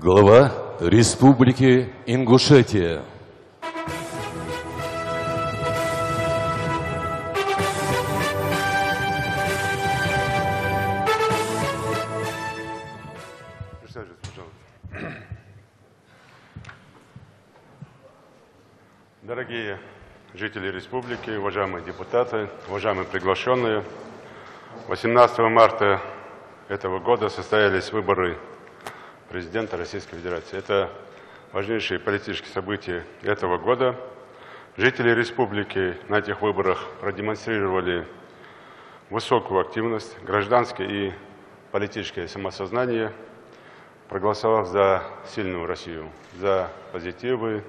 Глава Республики Ингушетия. Дорогие жители республики, уважаемые депутаты, уважаемые приглашенные, 18 марта этого года состоялись выборы президента Российской Федерации. Это важнейшие политические события этого года. Жители республики на этих выборах продемонстрировали высокую активность, гражданское и политическое самосознание, проголосовав за сильную Россию, за позитивы,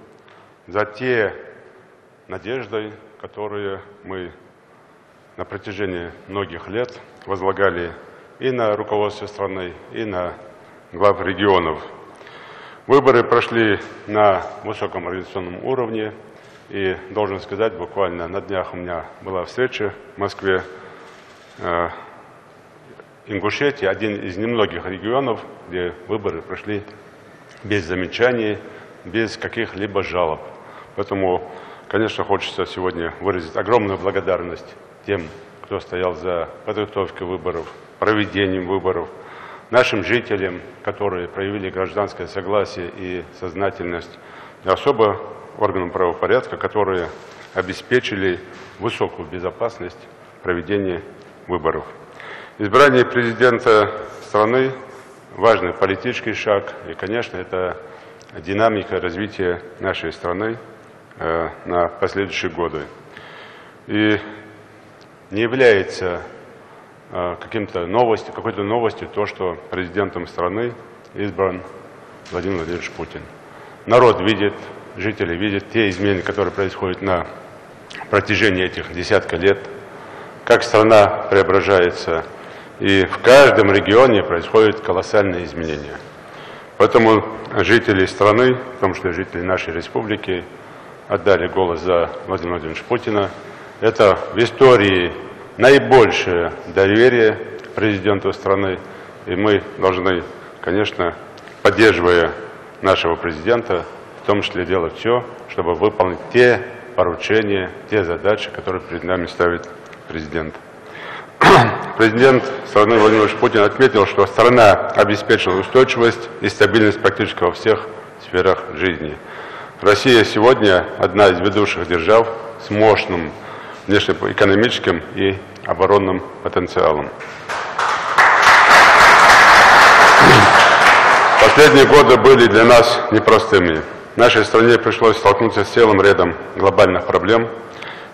за те надежды, которые мы на протяжении многих лет возлагали и на руководство страны, и на глав регионов. Выборы прошли на высоком организационном уровне, и должен сказать, буквально на днях у меня была встреча в Москве. Ингушетия — один из немногих регионов, где выборы прошли без замечаний, без каких-либо жалоб. Поэтому, конечно, хочется сегодня выразить огромную благодарность тем, кто стоял за подготовкой выборов, проведением выборов, нашим жителям, которые проявили гражданское согласие и сознательность, и особо органам правопорядка, которые обеспечили высокую безопасность проведения выборов. Избрание президента страны – важный политический шаг, и, конечно, это динамика развития нашей страны на последующие годы. И не является какой-то новостью то, что президентом страны избран Владимир Владимирович Путин. Народ видит, жители видят те изменения, которые происходят на протяжении этих десятков лет, как страна преображается, и в каждом регионе происходят колоссальные изменения. Поэтому жители страны, в том числе жители нашей республики, отдали голос за Владимира Владимировича Путина. Это в истории наибольшее доверие президенту страны, и мы должны, конечно, поддерживая нашего президента, в том числе делать все, чтобы выполнить те поручения, те задачи, которые перед нами ставит президент. Президент страны Владимир Владимирович Путин отметил, что страна обеспечила устойчивость и стабильность практически во всех сферах жизни. Россия сегодня одна из ведущих держав с мощным внешнеэкономическим и оборонным потенциалом. Последние годы были для нас непростыми. Нашей стране пришлось столкнуться с целым рядом глобальных проблем.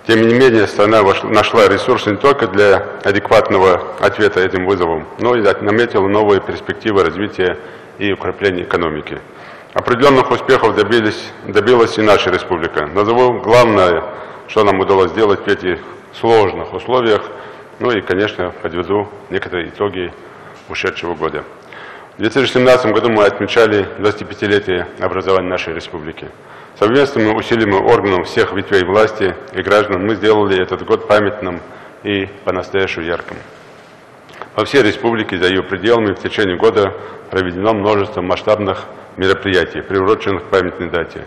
Тем не менее, страна нашла ресурсы не только для адекватного ответа этим вызовам, но и наметила новые перспективы развития и укрепления экономики. Определенных успехов добилась и наша республика. Назову главное, что нам удалось сделать в этих сложных условиях, ну и, конечно, подведу некоторые итоги ушедшего года. В 2017 году мы отмечали 25-летие образования нашей республики. Совместными усилиями органов всех ветвей власти и граждан мы сделали этот год памятным и по-настоящему ярким. По всей республике, за ее пределами, в течение года проведено множество масштабных мероприятий, приуроченных к памятной дате,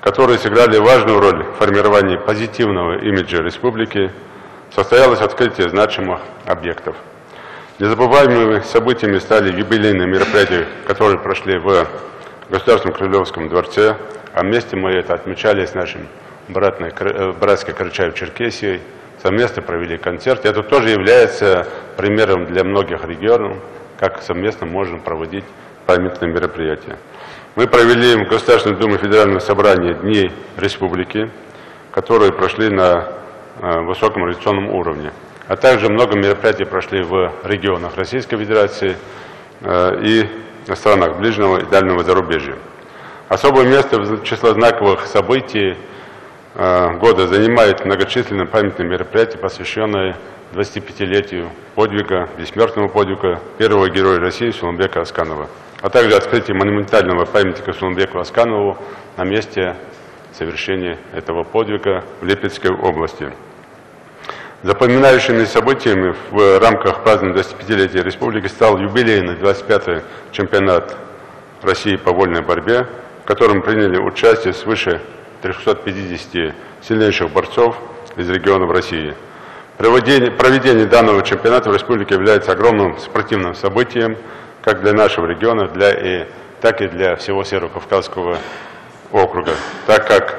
которые сыграли важную роль в формировании позитивного имиджа республики. Состоялось открытие значимых объектов. Незабываемыми событиями стали юбилейные мероприятия, которые прошли в Государственном Кремлевском дворце, а вместе мы это отмечали с нашим братской Карачаево-Черкесией, совместно провели концерт. Это тоже является примером для многих регионов, как совместно можем проводить памятные мероприятия. Мы провели в Государственной Думе Федерального собрания Дни Республики, которые прошли на высоком организационном уровне. А также много мероприятий прошли в регионах Российской Федерации и в странах ближнего и дальнего зарубежья. Особое место в число знаковых событий года занимает многочисленные памятные мероприятия, посвященные 25-летию подвига, бессмертного подвига первого героя России Суланбека Асканова, а также открытие монументального памятника Суланбеку Асканову на месте совершения этого подвига в Липецкой области. Запоминающими событиями в рамках празднования 25-летия республики стал юбилейный 25-й чемпионат в России по вольной борьбе, в котором приняли участие свыше 350 сильнейших борцов из регионов России. Проведение данного чемпионата в республике является огромным спортивным событием как для нашего региона, так и для всего Северо-Кавказского округа, так как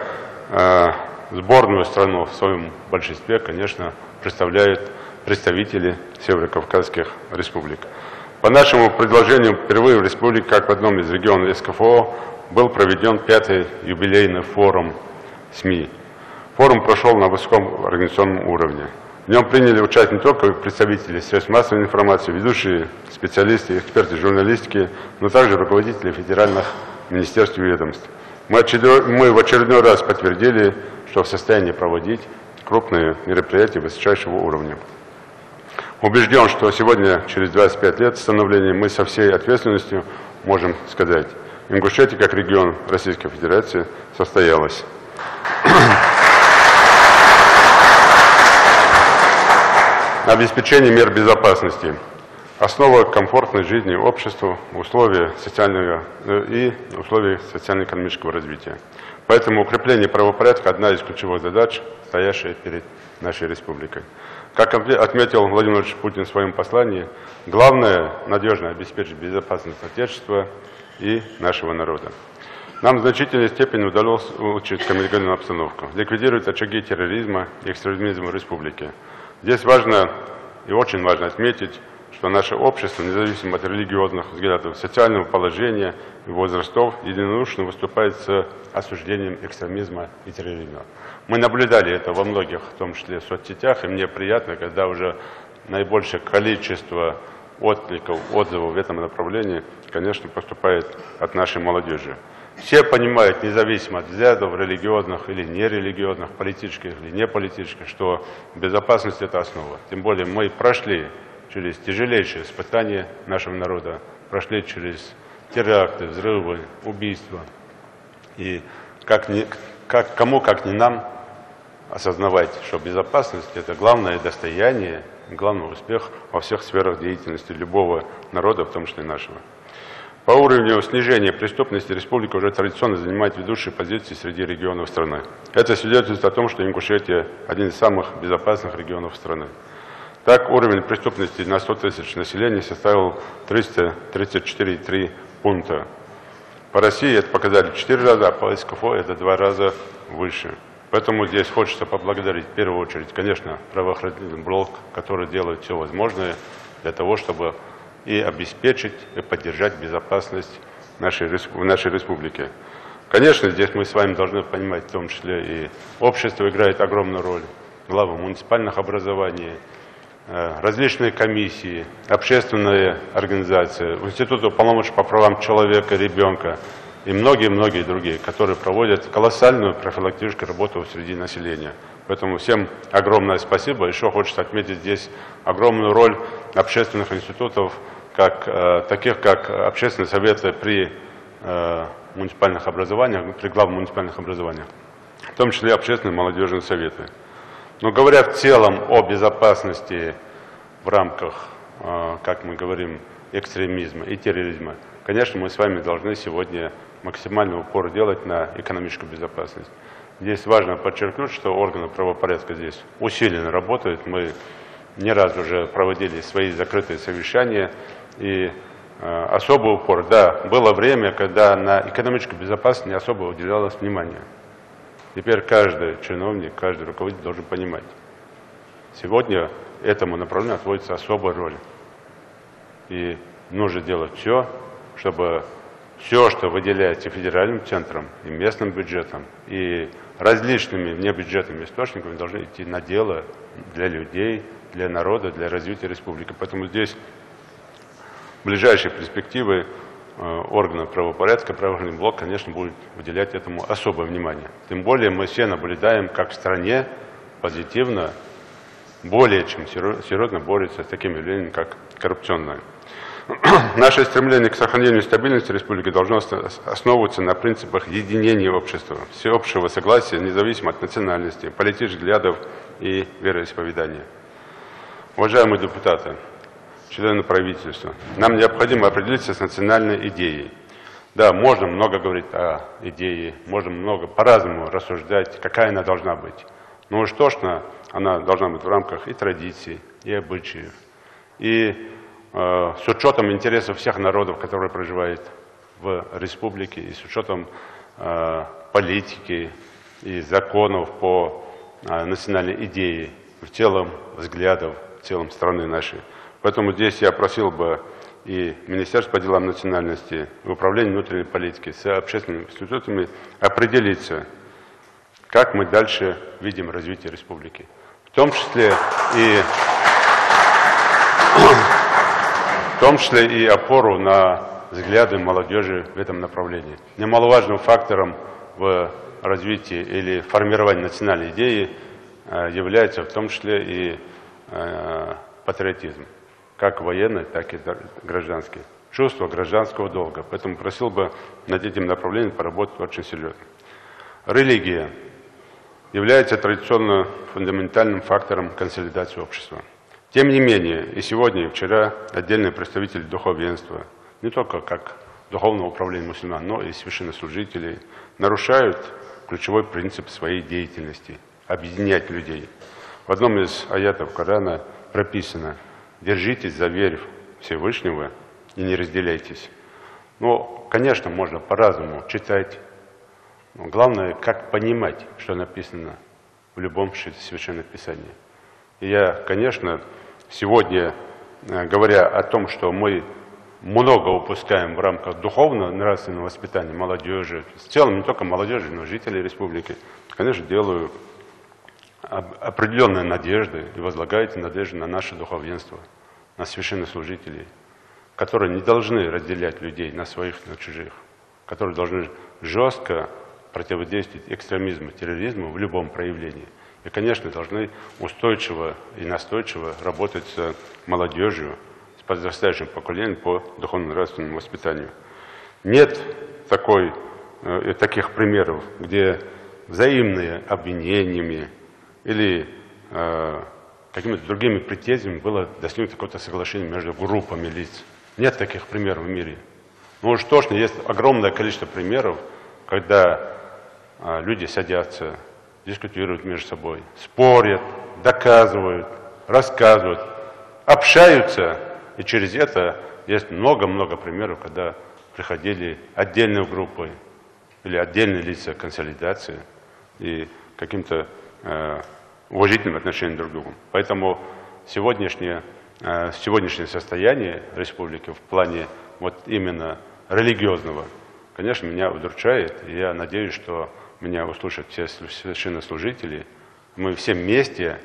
сборную страну в своем большинстве, конечно, представляют представители северокавказских республик. По нашему предложению, впервые в республике, как в одном из регионов СКФО, был проведен 5-й юбилейный форум СМИ. Форум прошел на высоком организационном уровне. В нем приняли участие не только представители средств массовой информации, ведущие специалисты, эксперты журналистики, но также руководители федеральных министерств и ведомств. Мы в очередной раз подтвердили, что в состоянии проводить крупные мероприятия высочайшего уровня. Убежден, что сегодня, через 25 лет становления, мы со всей ответственностью можем сказать: Ингушетия, как регион Российской Федерации, состоялась. Обеспечение мер безопасности. Основа комфортной жизни обществу, условия социально-экономического развития. Поэтому укрепление правопорядка – одна из ключевых задач, стоящая перед нашей республикой. Как отметил Владимир Владимирович Путин в своем послании, главное – надежно обеспечить безопасность Отечества и нашего народа. Нам в значительной степени удалось улучшить коммуникационную обстановку, ликвидировать очаги терроризма и экстремизма в республике. Здесь важно и очень важно отметить, что наше общество, независимо от религиозных взглядов, социального положения и возрастов, единодушно выступает с осуждением экстремизма и терроризма. Мы наблюдали это во многих, в том числе в соцсетях, и мне приятно, когда уже наибольшее количество откликов, отзывов в этом направлении, конечно, поступает от нашей молодежи. Все понимают, независимо от взглядов религиозных или нерелигиозных, политических или неполитических, что безопасность – это основа. Тем более мы прошли через тяжелейшие испытания нашего народа, прошли через теракты, взрывы, убийства. И кому, как не нам, осознавать, что безопасность – это главное достояние, главный успех во всех сферах деятельности любого народа, в том числе нашего. По уровню снижения преступности республика уже традиционно занимает ведущие позиции среди регионов страны. Это свидетельствует о том, что Ингушетия – один из самых безопасных регионов страны. Так, уровень преступности на 100 тысяч населения составил 334,3 пункта. По России это показали 4 раза, а по СКФО это 2 раза выше. Поэтому здесь хочется поблагодарить в первую очередь, конечно, правоохранительный блок, который делает все возможное для того, чтобы и обеспечить, и поддержать безопасность в нашей республике. Конечно, здесь мы с вами должны понимать, в том числе и общество играет огромную роль, главы муниципальных образований, различные комиссии, общественные организации, Институт уполномоченного по правам человека, ребенка и многие-многие другие, которые проводят колоссальную профилактическую работу среди населения. Поэтому всем огромное спасибо. Еще хочется отметить здесь огромную роль общественных институтов, таких как общественные советы при муниципальных образованиях, при главных муниципальных образованиях, в том числе общественные молодежные советы. Но говоря в целом о безопасности в рамках, как мы говорим, экстремизма и терроризма, конечно, мы с вами должны сегодня максимальный упор делать на экономическую безопасность. Здесь важно подчеркнуть, что органы правопорядка здесь усиленно работают. Мы не раз уже проводили свои закрытые совещания. И особый упор, да, было время, когда на экономическую безопасность не особо уделялось внимания. Теперь каждый чиновник, каждый руководитель должен понимать, сегодня этому направлению отводится особая роль. И нужно делать все, чтобы все, что выделяется федеральным центром, и местным бюджетом, и различными внебюджетными источниками, должны идти на дело для людей, для народа, для развития республики. Поэтому здесь в ближайшие перспективы органы правопорядка, правоохранительный блок, конечно, будет уделять этому особое внимание. Тем более мы все наблюдаем, как в стране позитивно, более чем серьезно борется с таким явлением, как коррупционное. Наше стремление к сохранению стабильности республики должно основываться на принципах единения общества, всеобщего согласия, независимо от национальности, политических взглядов и вероисповедания. Уважаемые депутаты, члены правительства, нам необходимо определиться с национальной идеей. Да, можно много говорить о идее, можно много по-разному рассуждать, какая она должна быть. Но уж точно она должна быть в рамках и традиций, и обычаев, и с учетом интересов всех народов, которые проживают в республике, и с учетом политики и законов по национальной идее, в целом взглядов, в целом страны нашей. Поэтому здесь я просил бы и Министерство по делам национальности, и Управление внутренней политики с общественными институтами определиться, как мы дальше видим развитие республики. В том числе и опору на взгляды молодежи в этом направлении. Немаловажным фактором в развитии или формировании национальной идеи является в том числе и патриотизм, как военный, так и гражданский. Чувство гражданского долга. Поэтому просил бы над этим направлением поработать очень серьезно. Религия является традиционно фундаментальным фактором консолидации общества. Тем не менее, и сегодня, и вчера отдельные представители духовенства, не только как духовного управления мусульман, но и священнослужители, нарушают ключевой принцип своей деятельности – объединять людей. В одном из аятов Корана прописано: «Держитесь за веру Всевышнего и не разделяйтесь». Ну, конечно, можно по-разному читать, но главное, как понимать, что написано в любом священном писании. И я, конечно, сегодня, говоря о том, что мы много упускаем в рамках духовного, нравственного воспитания молодежи, в целом не только молодежи, но и жителей республики, конечно, делаю определенные надежды и возлагаю эти надежды на наше духовенство, на священнослужителей, которые не должны разделять людей на своих, на чужих, которые должны жестко противодействовать экстремизму, терроризму в любом проявлении. И, конечно, должны устойчиво и настойчиво работать с молодежью, с подрастающим поколением по духовно-нравственному воспитанию. Нет таких примеров, где взаимные обвинениями или какими-то другими претензиями было достигнуто какое-то соглашение между группами лиц. Нет таких примеров в мире. Но уж точно есть огромное количество примеров, когда люди садятся, дискутируют между собой, спорят, доказывают, рассказывают, общаются. И через это есть много-много примеров, когда приходили отдельные группы или отдельные лица консолидации и каким-то уважительным отношением друг к другу. Поэтому сегодняшнее состояние республики в плане вот именно религиозного, конечно, меня удручает. И я надеюсь, что меня услышат все священнослужители. Мы все вместе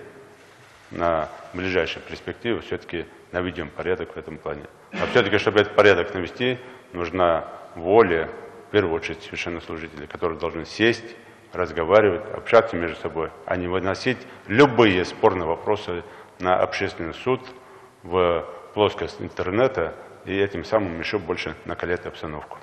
на ближайшей перспективе все-таки наведем порядок в этом плане. А все-таки, чтобы этот порядок навести, нужна воля, в первую очередь, священнослужителей, которые должны сесть, разговаривать, общаться между собой, а не выносить любые спорные вопросы на общественный суд, в плоскость интернета, и этим самым еще больше накалять обстановку.